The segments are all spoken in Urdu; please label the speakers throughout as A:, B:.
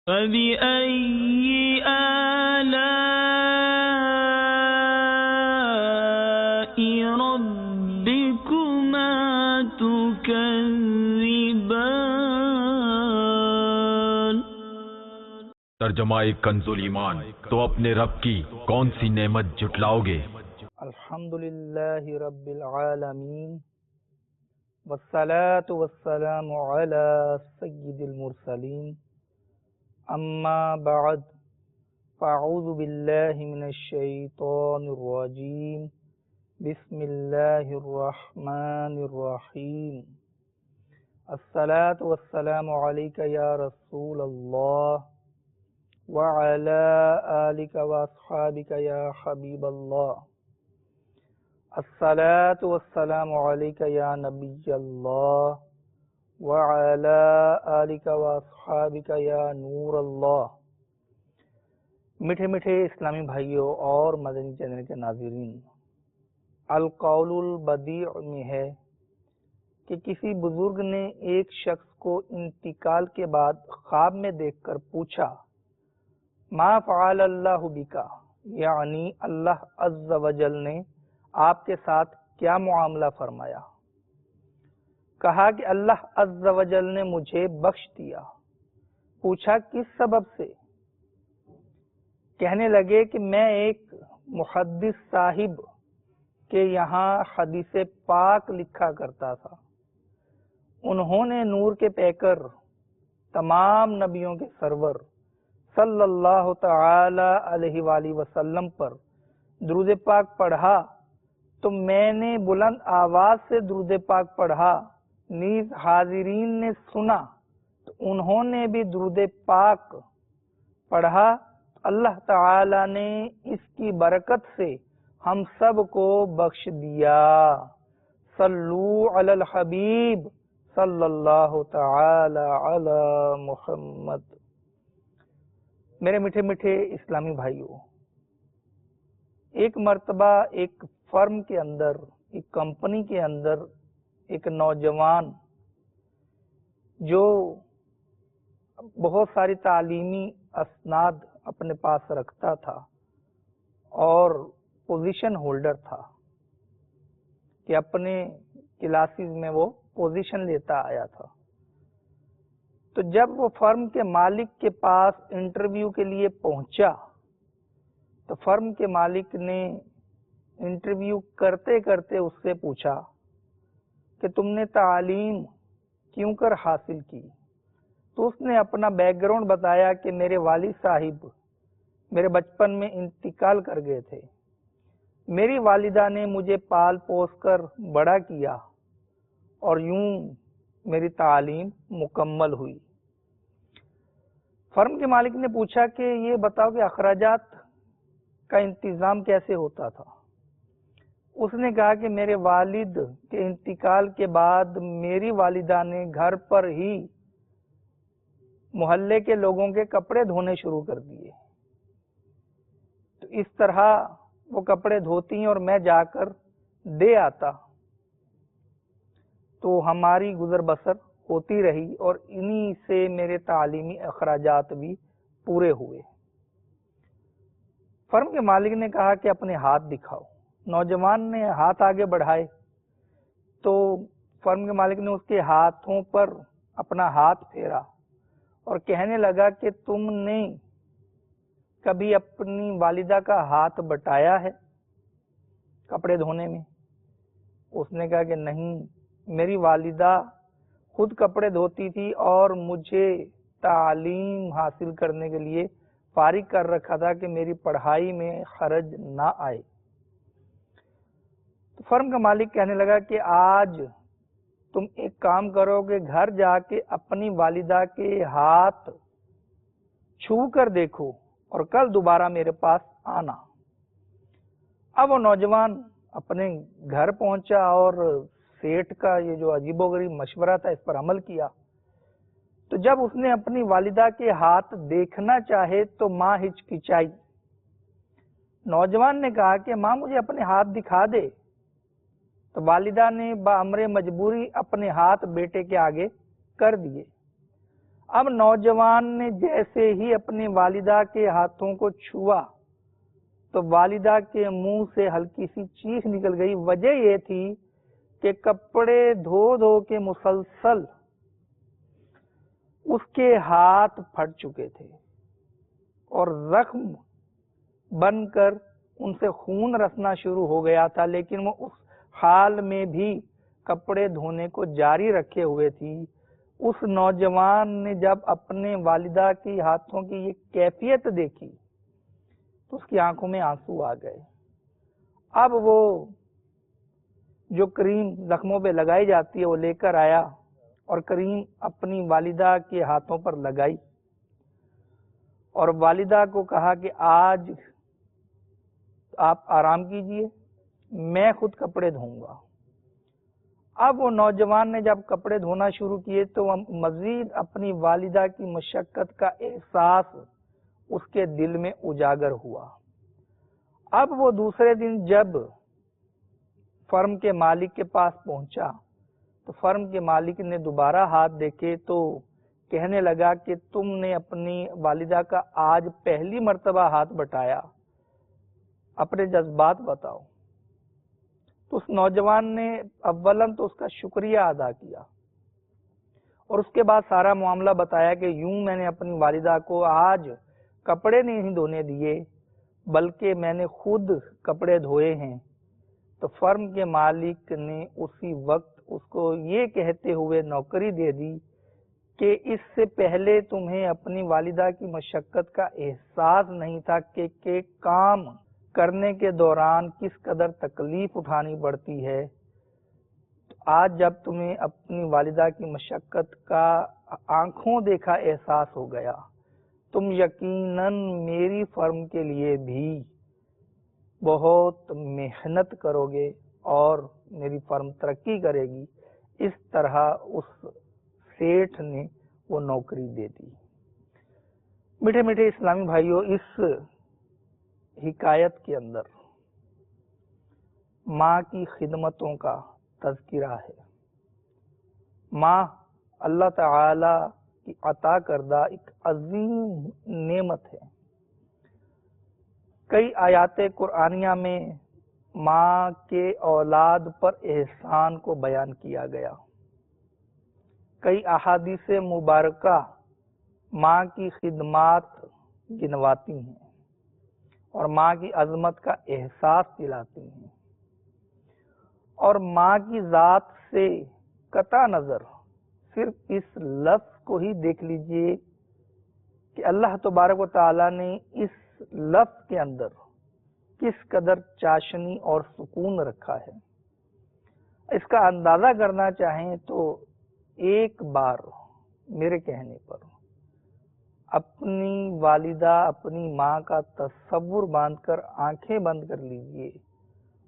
A: فبأي آلاء ربكما تكذبان۔
B: ترجمہ کنز ایمان، تو اپنے رب کی کون سی نعمت جھٹلاؤ گے؟
C: الحمدللہ رب العالمین، والصلاة والسلام علی سید المرسلین، اما بعد، فاعوذ باللہ من الشیطان الرجیم، بسم اللہ الرحمن الرحیم۔ الصلاة والسلام علیک یا رسول اللہ وعلی آلک واصحابک یا حبیب اللہ۔ الصلاة والسلام علیک یا نبی اللہ وعلی آلک واصحابک یا نور اللہ۔ میٹھے میٹھے اسلامی بھائیوں اور مدنی چینل کے ناظرین، القول البدیع میں ہے کہ کسی بزرگ نے ایک شخص کو انتقال کے بعد خواب میں دیکھ کر پوچھا، ما فعل اللہ بکا، یعنی اللہ عز و جل نے آپ کے ساتھ کیا معاملہ فرمایا؟ کہا کہ اللہ عز و جل نے مجھے بخش دیا۔ پوچھا کس سبب سے؟ کہنے لگے کہ میں ایک محدث صاحب کے یہاں حدیث پاک لکھا کرتا تھا، انہوں نے نور کے پیکر تمام نبیوں کے سرور صلی اللہ تعالی علیہ وآلہ وسلم پر درود پاک پڑھا تو میں نے بلند آواز سے درود پاک پڑھا، نیز حاضرین نے سنا تو انہوں نے بھی درود پاک پڑھا، اللہ تعالی نے اس کی برکت سے ہم سب کو بخش دیا۔ صلو علی الحبیب صلی اللہ تعالی علی محمد۔ میرے میٹھے میٹھے اسلامی بھائیوں، ایک مرتبہ ایک فرم کے اندر، ایک کمپنی کے اندر ایک نوجوان جو بہت ساری تعلیمی اسناد اپنے پاس رکھتا تھا اور پوزیشن ہولڈر تھا کہ اپنے کلاسز میں وہ پوزیشن لیتا آیا تھا، تو جب وہ فرم کے مالک کے پاس انٹرویو کے لیے پہنچا تو فرم کے مالک نے انٹرویو کرتے کرتے اس سے پوچھا کہ تم نے تعلیم کیوں کر حاصل کی؟ تو اس نے اپنا بیک گراؤنڈ بتایا کہ میرے والد صاحب میرے بچپن میں انتقال کر گئے تھے، میری والدہ نے مجھے پال پوس کر بڑا کیا اور یوں میری تعلیم مکمل ہوئی۔ فرم کے مالک نے پوچھا کہ یہ بتاؤ کہ اخراجات کا انتظام کیسے ہوتا تھا؟ اس نے کہا کہ میرے والد کے انتقال کے بعد میری والدہ نے گھر پر ہی محلے کے لوگوں کے کپڑے دھونے شروع کر دیے، تو اس طرح وہ کپڑے دھوتی اور میں جا کر دے آتا، تو ہماری گزر بسر ہوتی رہی اور انہی سے میرے تعلیمی اخراجات بھی پورے ہوئے۔ فرم کے مالک نے کہا کہ اپنے ہاتھ دکھاؤ۔ نوجوان نے ہاتھ آگے بڑھائے تو فرم کے مالک نے اس کے ہاتھوں پر اپنا ہاتھ پھیرا اور کہنے لگا کہ تم نے کبھی اپنی والدہ کا ہاتھ بٹایا ہے کپڑے دھونے میں؟ اس نے کہا کہ نہیں، میری والدہ خود کپڑے دھوتی تھی اور مجھے تعلیم حاصل کرنے کے لیے فارغ کر رکھا تھا کہ میری پڑھائی میں حرج نہ آئے۔ تو فرم کا مالک کہنے لگا کہ آج تم ایک کام کرو کہ گھر جا کے اپنی والدہ کے ہاتھ چھو کر دیکھو اور کل دوبارہ میرے پاس آنا۔ اب وہ نوجوان اپنے گھر پہنچا اور سیٹھ کا یہ جو عجیب و غریب مشورہ تھا اس پر عمل کیا، تو جب اس نے اپنی والدہ کے ہاتھ دیکھنا چاہے تو ماں ہچکچائی۔ نوجوان نے کہا کہ ماں مجھے اپنے ہاتھ دکھا دے، تو والدہ نے بامر مجبوری اپنے ہاتھ بیٹے کے آگے کر دیے۔ اب نوجوان نے جیسے ہی اپنی والدہ کے ہاتھوں کو چھوا تو والدہ کے منہ سے ہلکی سی چیخ نکل گئی۔ وجہ یہ تھی کہ کپڑے دھو دھو کے مسلسل اس کے ہاتھ پھٹ چکے تھے اور زخم بن کر ان سے خون رسنا شروع ہو گیا تھا، لیکن وہ اس حال میں بھی کپڑے دھونے کو جاری رکھے ہوئے تھی۔ اس نوجوان نے جب اپنے والدہ کے ہاتھوں کی یہ کیفیت دیکھی تو اس کی آنکھوں میں آنسو آ گئے۔ اب وہ جو کریم زخموں پہ لگائی جاتی ہے وہ لے کر آیا اور کریم اپنی والدہ کے ہاتھوں پر لگائی اور والدہ کو کہا کہ آج آپ آرام کیجئے، میں خود کپڑے دھوؤں گا۔ اب وہ نوجوان نے جب کپڑے دھونا شروع کیے تو وہ مزید اپنی والدہ کی مشقت کا احساس اس کے دل میں اجاگر ہوا۔ اب وہ دوسرے دن جب فرم کے مالک کے پاس پہنچا تو فرم کے مالک نے دوبارہ ہاتھ دیکھے تو کہنے لگا کہ تم نے اپنی والدہ کا آج پہلی مرتبہ ہاتھ بٹایا، اپنے جذبات بتاؤ۔ تو اس نوجوان نے اولاً تو اس کا شکریہ ادا کیا اور اس کے بعد سارا معاملہ بتایا کہ یوں میں نے اپنی والدہ کو آج کپڑے نہیں دھونے دیے بلکہ میں نے خود کپڑے دھوئے ہیں۔ تو فرم کے مالک نے اسی وقت اس کو یہ کہتے ہوئے نوکری دے دی کہ اس سے پہلے تمہیں اپنی والدہ کی مشقت کا احساس نہیں تھا کہ کام کرنے کے دوران کس قدر تکلیف اٹھانی پڑتی ہے، تو آج جب تمہیں اپنی والدہ کی مشقت کا آنکھوں دیکھا احساس ہو گیا، تم یقیناً میری فرم کے لیے بھی بہت محنت کرو گے اور میری فرم ترقی کرے گی۔ اس طرح اس سیٹھ نے وہ نوکری دے دی۔ میٹھے میٹھے اسلامی بھائیوں، اس حکایت کے اندر ماں کی خدمتوں کا تذکرہ ہے۔ ماں اللہ تعالی کی عطا کردہ ایک عظیم نعمت ہے۔ کئی آیات قرآنیہ میں ماں کے اولاد پر احسان کو بیان کیا گیا۔ کئی احادیث مبارکہ ماں کی خدمات گنواتی ہیں اور ماں کی عظمت کا احساس دلاتی ہیں، اور ماں کی ذات سے قطع نظر صرف اس لفظ کو ہی دیکھ لیجئے کہ اللہ تبارک و تعالی نے اس لفظ کے اندر کس قدر چاشنی اور سکون رکھا ہے۔ اس کا اندازہ کرنا چاہیں تو ایک بار میرے کہنے پر اپنی والدہ، اپنی ماں کا تصور باندھ کر آنکھیں بند کر لیجئے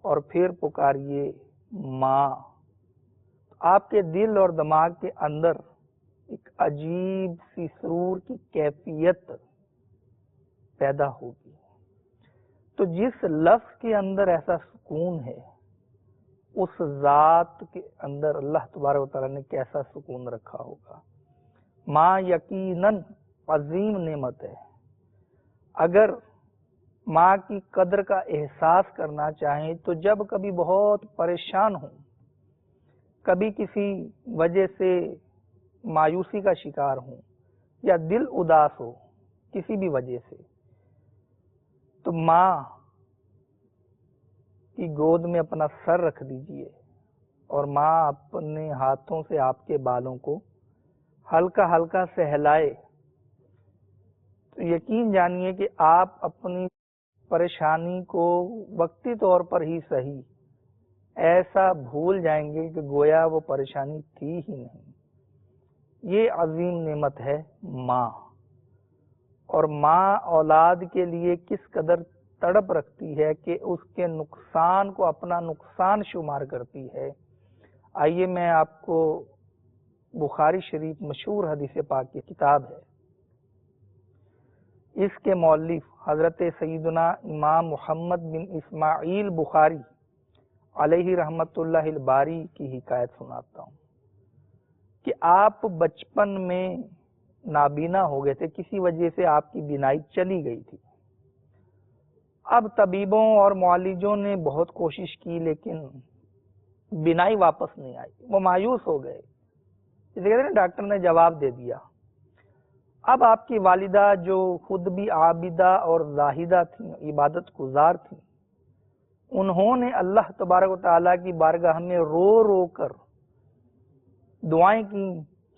C: اور پھر پکاریے ماں۔ آپ کے دل اور دماغ کے اندر ایک عجیب سی سرور کی کیفیت پیدا ہوگی۔ تو جس لفظ کے اندر ایسا سکون ہے، اس ذات کے اندر اللہ تبارک و تعالیٰ نے کیسا سکون رکھا ہوگا۔ ماں یقیناً عظیم نعمت ہے۔ اگر ماں کی قدر کا احساس کرنا چاہیں تو جب کبھی بہت پریشان ہوں، کبھی کسی وجہ سے مایوسی کا شکار ہوں یا دل اداس ہو کسی بھی وجہ سے، تو ماں کی گود میں اپنا سر رکھ دیجئے اور ماں اپنے ہاتھوں سے آپ کے بالوں کو ہلکا ہلکا سہلائے تو یقین جانیے کہ آپ اپنی پریشانی کو وقتی طور پر ہی صحیح ایسا بھول جائیں گے کہ گویا وہ پریشانی تھی ہی نہیں۔ یہ عظیم نعمت ہے ماں، اور ماں اولاد کے لیے کس قدر تڑپ رکھتی ہے کہ اس کے نقصان کو اپنا نقصان شمار کرتی ہے۔ آئیے میں آپ کو بخاری شریف مشہور حدیث پاک کی کتاب ہے، اس کے مؤلف حضرت سیدنا امام محمد بن اسماعیل بخاری علیہ رحمت اللہ الباری کی حکایت سناتا ہوں کہ آپ بچپن میں نابینا ہو گئے تھے، کسی وجہ سے آپ کی بینائی چلی گئی تھی۔ اب طبیبوں اور معالجوں نے بہت کوشش کی لیکن بینائی واپس نہیں آئی، وہ مایوس ہو گئے۔ اسے کہتے ہیں ڈاکٹر نے جواب دے دیا۔ اب آپ کی والدہ جو خود بھی عابدہ اور زاہدہ تھیں، عبادت گزار تھیں، انہوں نے اللہ تبارک و تعالیٰ کی بارگاہ میں رو رو کر دعائیں کی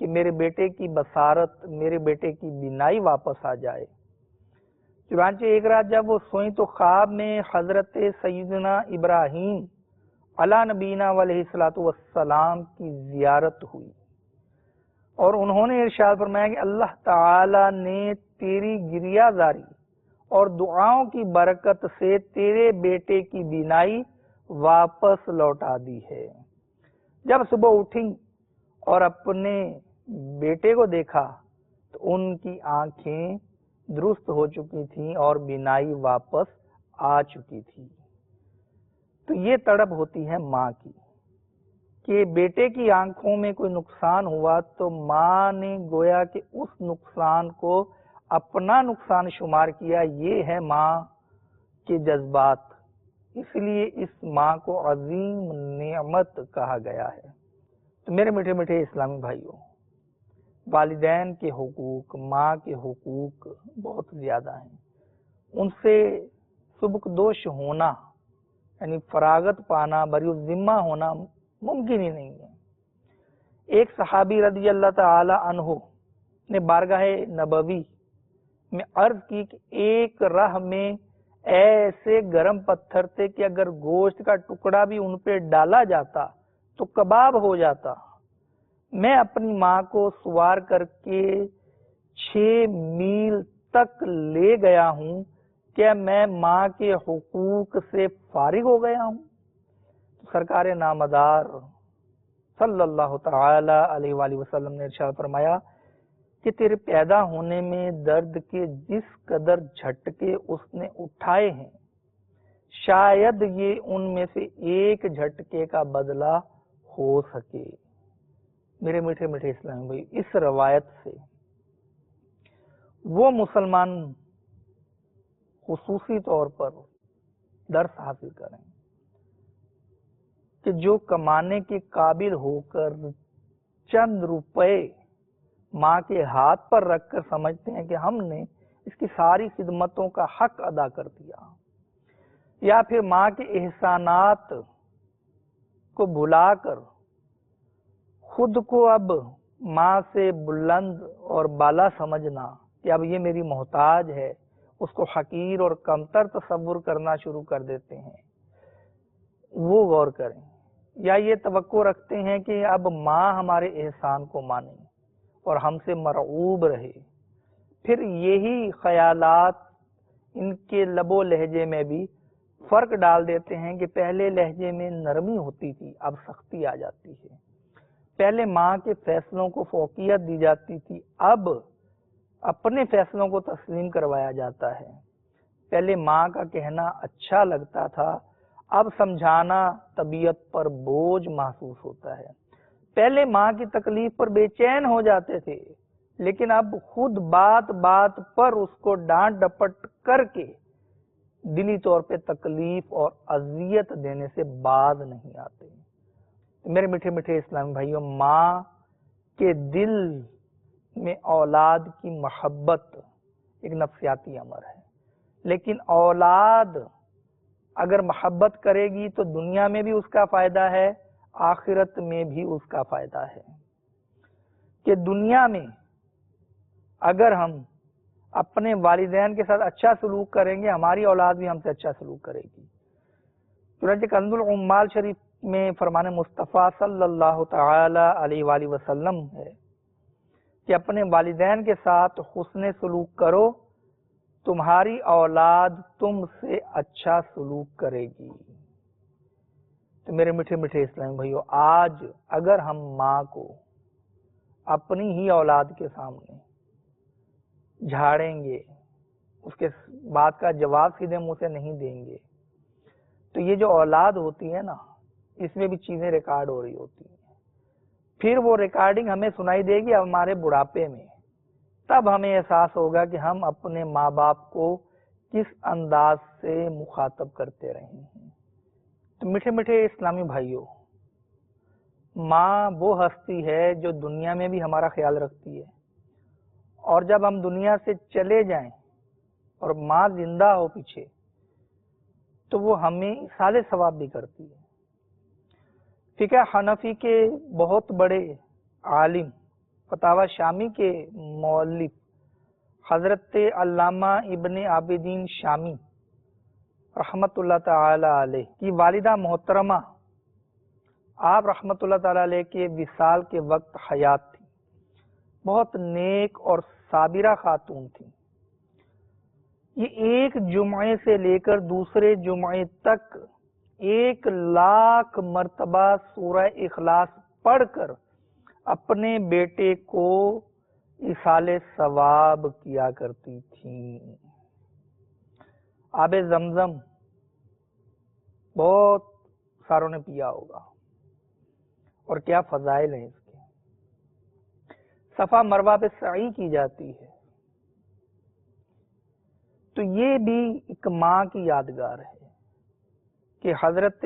C: کہ میرے بیٹے کی بصارت، میرے بیٹے کی بینائی واپس آ جائے۔ چنانچہ ایک رات جب وہ سوئیں تو خواب میں حضرت سیدنا ابراہیم علی نبینا علیہ الصلوۃ والسلام کی زیارت ہوئی، اور انہوں نے ارشاد فرمایا کہ اللہ تعالی نے تیری گریہ زاری اور دعاؤں کی برکت سے تیرے بیٹے کی بینائی واپس لوٹا دی ہے۔ جب صبح اٹھی اور اپنے بیٹے کو دیکھا تو ان کی آنکھیں درست ہو چکی تھیں اور بینائی واپس آ چکی تھی۔ تو یہ تڑپ ہوتی ہے ماں کی کہ بیٹے کی آنکھوں میں کوئی نقصان ہوا تو ماں نے گویا کہ اس نقصان کو اپنا نقصان شمار کیا۔ یہ ہے ماں کے جذبات، اس لیے اس ماں کو عظیم نعمت کہا گیا ہے۔ تو میرے میٹھے میٹھے اسلامی بھائیوں، والدین کے حقوق، ماں کے حقوق بہت زیادہ ہیں۔ ان سے سبکدوش ہونا یعنی فراغت پانا، بری الذمہ ہونا ممکن ہی نہیں ہے۔ ایک صحابی رضی اللہ تعالی عنہ نے بارگاہ نبوی میں عرض کی کہ ایک راہ میں ایسے گرم پتھر تھے کہ اگر گوشت کا ٹکڑا بھی ان پہ ڈالا جاتا تو کباب ہو جاتا۔ میں اپنی ماں کو سوار کر کے 6 میل تک لے گیا ہوں، کیا میں ماں کے حقوق سے فارغ ہو گیا ہوں؟ سرکار نامدار صلی اللہ تعالی علیہ وآلہ وسلم نے ارشاد فرمایا کہ تیرے پیدا ہونے میں درد کے جس قدر جھٹکے اس نے اٹھائے ہیں، شاید یہ ان میں سے ایک جھٹکے کا بدلہ ہو سکے۔ میرے میٹھے میٹھے اسلامی بھائی، اس روایت سے وہ مسلمان خصوصی طور پر درس حاصل کریں کہ جو کمانے کے قابل ہو کر چند روپے ماں کے ہاتھ پر رکھ کر سمجھتے ہیں کہ ہم نے اس کی ساری خدمتوں کا حق ادا کر دیا، یا پھر ماں کے احسانات کو بھلا کر خود کو اب ماں سے بلند اور بالا سمجھنا کہ اب یہ میری محتاج ہے، اس کو حقیر اور کمتر تصور کرنا شروع کر دیتے ہیں، وہ غور کریں۔ یا یہ توقع رکھتے ہیں کہ اب ماں ہمارے احسان کو مانے اور ہم سے مرعوب رہے، پھر یہی خیالات ان کے لب و لہجے میں بھی فرق ڈال دیتے ہیں کہ پہلے لہجے میں نرمی ہوتی تھی، اب سختی آ جاتی ہے۔ پہلے ماں کے فیصلوں کو فوقیت دی جاتی تھی، اب اپنے فیصلوں کو تسلیم کروایا جاتا ہے۔ پہلے ماں کا کہنا اچھا لگتا تھا، اب سمجھانا طبیعت پر بوجھ محسوس ہوتا ہے۔ پہلے ماں کی تکلیف پر بے چین ہو جاتے تھے، لیکن اب خود بات بات پر اس کو ڈانٹ ڈپٹ کر کے دلی طور پہ تکلیف اور اذیت دینے سے باز نہیں آتے۔ میرے میٹھے میٹھے اسلامی بھائیوں، ماں کے دل میں اولاد کی محبت ایک نفسیاتی امر ہے، لیکن اولاد اگر محبت کرے گی تو دنیا میں بھی اس کا فائدہ ہے، آخرت میں بھی اس کا فائدہ ہے۔ کہ دنیا میں اگر ہم اپنے والدین کے ساتھ اچھا سلوک کریں گے، ہماری اولاد بھی ہم سے اچھا سلوک کرے گی۔ چنانچہ کنز العمال شریف میں فرمان مصطفیٰ صلی اللہ تعالی علیہ وآلہ وسلم ہے کہ اپنے والدین کے ساتھ حسن سلوک کرو، تمہاری اولاد تم سے اچھا سلوک کرے گی۔ تو میرے میٹھے میٹھے اسلامی بھائیو، آج اگر ہم ماں کو اپنی ہی اولاد کے سامنے جھاڑیں گے، اس کے بات کا جواب سیدھے منہ سے نہیں دیں گے، تو یہ جو اولاد ہوتی ہے نا، اس میں بھی چیزیں ریکارڈ ہو رہی ہوتی ہیں۔ پھر وہ ریکارڈنگ ہمیں سنائی دے گی ہمارے بڑھاپے میں تب ہمیں احساس ہوگا کہ ہم اپنے ماں باپ کو کس انداز سے مخاطب کرتے رہے ہیں۔ تو میٹھے میٹھے اسلامی بھائیوں، ماں وہ ہستی ہے جو دنیا میں بھی ہمارا خیال رکھتی ہے، اور جب ہم دنیا سے چلے جائیں اور ماں زندہ ہو پیچھے تو وہ ہمیں ایصال ثواب بھی کرتی ہے۔ فقہ حنفی کے بہت بڑے عالم، فتاوی شامی کے مؤلف حضرت علامہ ابن عابدین شامی رحمت اللہ تعالی علیہ کی والدہ محترمہ، آپ رحمت اللہ تعالی علیہ کے وصال کے وقت حیات تھی، بہت نیک اور صابرہ خاتون تھی۔ یہ ایک جمعے سے لے کر دوسرے جمعے تک 1,00,000 مرتبہ سورہ اخلاص پڑھ کر اپنے بیٹے کو ایصال ثواب کیا کرتی تھیں۔ آب زمزم بہت ساروں نے پیا ہوگا، اور کیا فضائل ہیں اس کے۔ صفا مروہ پہ سعی کی جاتی ہے، تو یہ بھی ایک ماں کی یادگار ہے کہ حضرت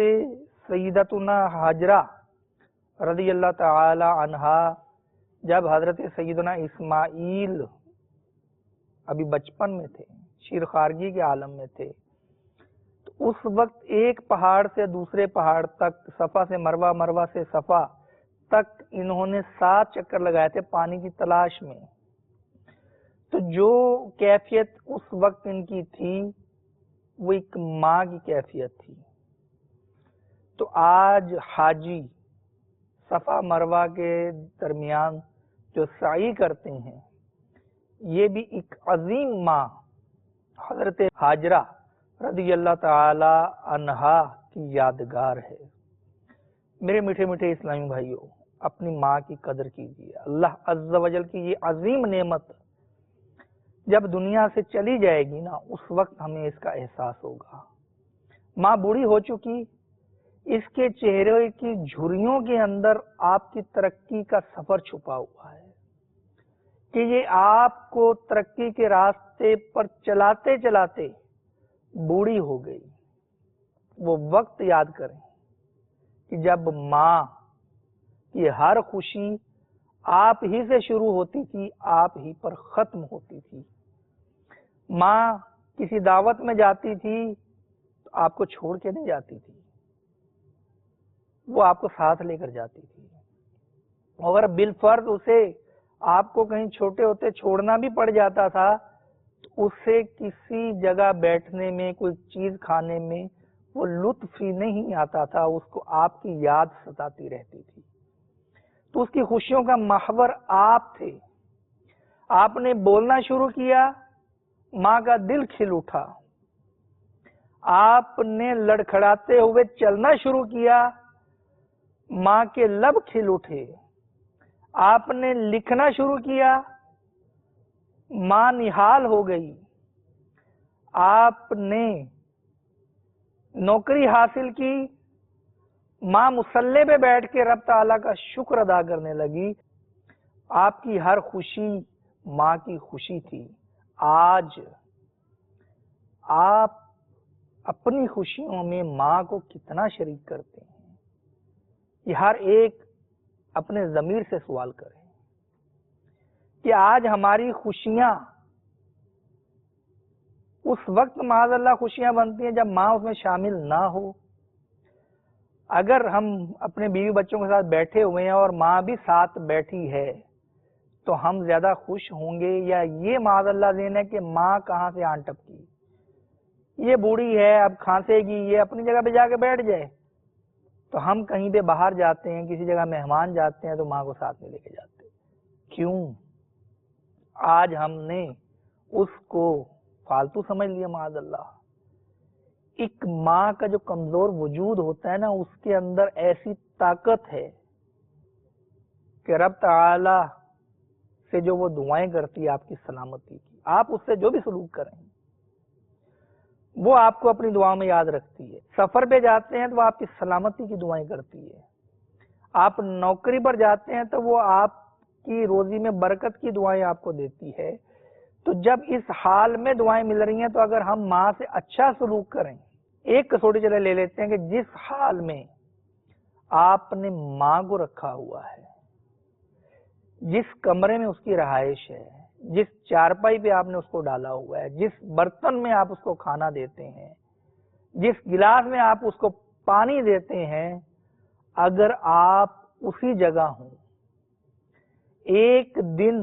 C: سیدتنا حاجرہ رضی اللہ تعالی عنہا جب حضرت سیدنا اسماعیل ابھی بچپن میں تھے، شیرخارگی کے عالم میں تھے، تو اس وقت ایک پہاڑ سے دوسرے پہاڑ تک، صفا سے مروہ، مروہ سے صفا تک انہوں نے 7 چکر لگائے تھے پانی کی تلاش میں۔ تو جو کیفیت اس وقت ان کی تھی وہ ایک ماں کی کیفیت تھی۔ تو آج حاجی صفا مروہ کے درمیان جو سعی کرتے ہیں، یہ بھی ایک عظیم ماں حضرت حاجرہ رضی اللہ تعالی عنہا کی یادگار ہے۔ میرے میٹھے میٹھے اسلامی بھائیوں، اپنی ماں کی قدر کیجیے۔ اللہ عز و جل کی یہ عظیم نعمت جب دنیا سے چلی جائے گی نا، اس وقت ہمیں اس کا احساس ہوگا۔ ماں بوڑھی ہو چکی، اس کے چہرے کی جھریوں کے اندر آپ کی ترقی کا سفر چھپا ہوا ہے کہ یہ آپ کو ترقی کے راستے پر چلاتے چلاتے بوڑھی ہو گئی۔ وہ وقت یاد کریں کہ جب ماں کی ہر خوشی آپ ہی سے شروع ہوتی تھی، آپ ہی پر ختم ہوتی تھی۔ ماں کسی دعوت میں جاتی تھی تو آپ کو چھوڑ کے نہیں جاتی تھی، وہ آپ کو ساتھ لے کر جاتی تھی۔ اگر بالفرض اسے آپ کو کہیں چھوٹے ہوتے چھوڑنا بھی پڑ جاتا تھا تو اسے کسی جگہ بیٹھنے میں، کوئی چیز کھانے میں وہ لطف ہی نہیں آتا تھا، اس کو آپ کی یاد ستاتی رہتی تھی۔ تو اس کی خوشیوں کا محور آپ تھے۔ آپ نے بولنا شروع کیا، ماں کا دل کھل اٹھا۔ آپ نے لڑکھڑاتے ہوئے چلنا شروع کیا، ماں کے لب کھل اٹھے۔ آپ نے لکھنا شروع کیا، ماں نہال ہو گئی۔ آپ نے نوکری حاصل کی، ماں مصلی پہ بیٹھ کے رب تعالیٰ کا شکر ادا کرنے لگی۔ آپ کی ہر خوشی ماں کی خوشی تھی۔ آج آپ اپنی خوشیوں میں ماں کو کتنا شریک کرتے ہیں؟ یہ ہر ایک اپنے ضمیر سے سوال کرے کہ آج ہماری خوشیاں اس وقت معاذ اللہ خوشیاں بنتی ہیں جب ماں اس میں شامل نہ ہو۔ اگر ہم اپنے بیوی بچوں کے ساتھ بیٹھے ہوئے ہیں اور ماں بھی ساتھ بیٹھی ہے تو ہم زیادہ خوش ہوں گے، یا یہ معاذ اللہ ذہن ہے کہ ماں کہاں سے آن ٹپکی، یہ بوڑھی ہے اب کھانسے گی، یہ اپنی جگہ پہ جا کے بیٹھ جائے؟ تو ہم کہیں پہ باہر جاتے ہیں، کسی جگہ مہمان جاتے ہیں تو ماں کو ساتھ میں لے کے جاتے ہیں۔ کیوں؟ آج ہم نے اس کو فالتو سمجھ لیا معاذ اللہ۔ ایک ماں کا جو کمزور وجود ہوتا ہے نا، اس کے اندر ایسی طاقت ہے کہ رب تعالی سے جو وہ دعائیں کرتی ہے آپ کی سلامتی کی، آپ اس سے جو بھی سلوک کریں وہ آپ کو اپنی دعاؤں میں یاد رکھتی ہے۔ سفر پہ جاتے ہیں تو وہ آپ کی سلامتی کی دعائیں کرتی ہے۔ آپ نوکری پر جاتے ہیں تو وہ آپ کی روزی میں برکت کی دعائیں آپ کو دیتی ہے. تو جب اس حال میں دعائیں مل رہی ہیں تو اگر ہم ماں سے اچھا سلوک کریں، ایک کسوٹی چلے لے لیتے ہیں کہ جس حال میں آپ نے ماں کو رکھا ہوا ہے، جس کمرے میں اس کی رہائش ہے، جس چارپائی پہ آپ نے اس کو ڈالا ہوا ہے، جس برتن میں آپ اس کو کھانا دیتے ہیں، جس گلاس میں آپ اس کو پانی دیتے ہیں، اگر آپ اسی جگہ ہوں، ایک دن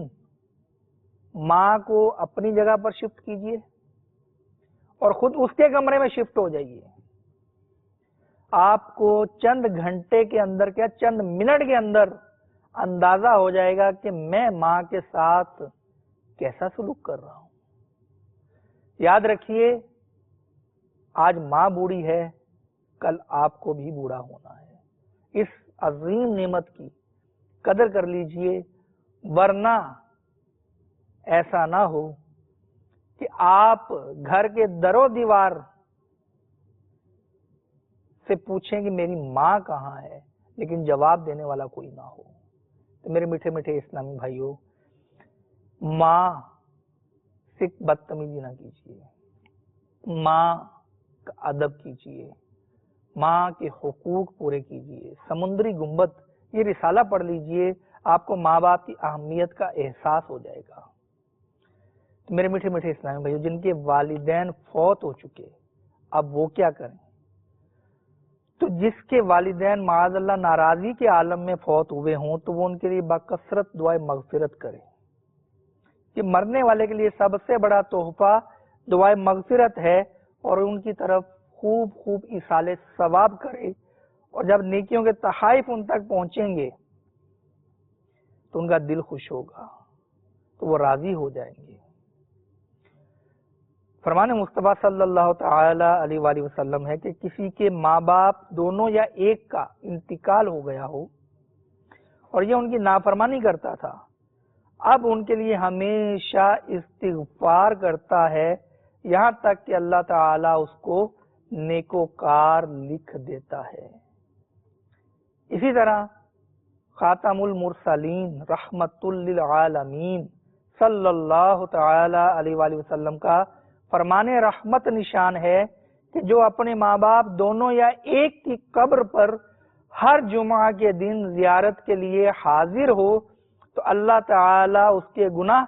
C: ماں کو اپنی جگہ پر شفٹ کیجئے اور خود اس کے کمرے میں شفٹ ہو جائیے. آپ کو چند گھنٹے کے اندر، کیا چند منٹ کے اندر اندازہ ہو جائے گا کہ میں ماں کے ساتھ کیسا سلوک کر رہا ہوں. یاد رکھیے، آج ماں بوڑھی ہے، کل آپ کو بھی بوڑھا ہونا ہے. اس عظیم نعمت کی قدر کر لیجئے، ورنہ ایسا نہ ہو کہ آپ گھر کے در و دیوار سے پوچھیں کہ میری ماں کہاں ہے، لیکن جواب دینے والا کوئی نہ ہو. تو میرے میٹھے میٹھے اسلامی بھائیوں، ماں سے بدتمیزی نہ کیجیے، ماں کا ادب کیجیے، ماں کے حقوق پورے کیجیے. سمندری گنبد یہ رسالہ پڑھ لیجئے، آپ کو ماں باپ کی اہمیت کا احساس ہو جائے گا. تو میرے میٹھے میٹھے اسلامی بھائیوں، جن کے والدین فوت ہو چکے، اب وہ کیا کریں؟ تو جس کے والدین معاذ اللہ ناراضی کے عالم میں فوت ہوئے ہوں تو وہ ان کے لیے بکثرت دعائیں مغفرت کرے. کہ مرنے والے کے لیے سب سے بڑا تحفہ دعائیں مغفرت ہے، اور ان کی طرف خوب خوب ایصال ثواب کرے. اور جب نیکیوں کے تحائف ان تک پہنچیں گے تو ان کا دل خوش ہوگا، تو وہ راضی ہو جائیں گے. فرمان مصطفیٰ صلی اللہ تعالی علیہ وآلہ وسلم ہے کہ کسی کے ماں باپ دونوں یا ایک کا انتقال ہو گیا ہو اور یہ ان کی نافرمانی کرتا تھا، اب ان کے لیے ہمیشہ استغفار کرتا ہے، یہاں تک کہ اللہ تعالی اس کو نیکوکار لکھ دیتا ہے. اسی طرح خاتم المرسلین رحمت للعالمین صلی اللہ تعالی علیہ وآلہ وسلم کا فرمان رحمت نشان ہے کہ جو اپنے ماں باپ دونوں یا ایک کی قبر پر ہر جمعہ کے دن زیارت کے لیے حاضر ہو تو اللہ تعالی اس کے گناہ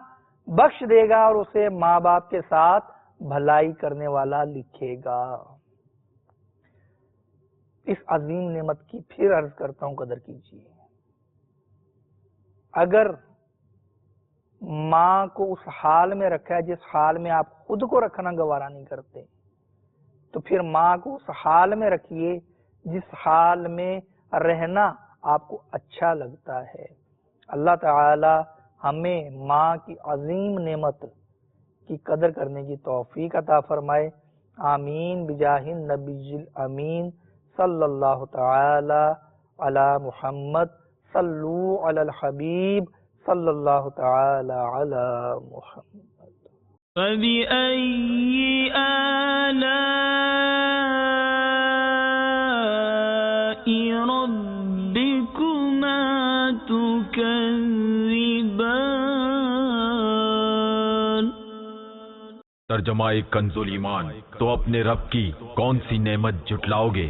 C: بخش دے گا اور اسے ماں باپ کے ساتھ بھلائی کرنے والا لکھے گا. اس عظیم نعمت کی پھر عرض کرتا ہوں، قدر کیجیے. اگر ماں کو اس حال میں رکھا ہے جس حال میں آپ خود کو رکھنا گوارا نہیں کرتے، تو پھر ماں کو اس حال میں رکھیے جس حال میں رہنا آپ کو اچھا لگتا ہے. اللہ تعالی ہمیں ماں کی عظیم نعمت کی قدر کرنے کی توفیق عطا فرمائے. آمین بجاہ النبی الامین صلی اللہ تعالی علی محمد. صلو علی الحبیب صلی اللہ تعالی علی محمد.
A: فبأي آلاء ربكما تكذبان.
B: ترجمہ کنز ایمان، تو اپنے رب کی کون سی نعمت جھٹلاؤ گے؟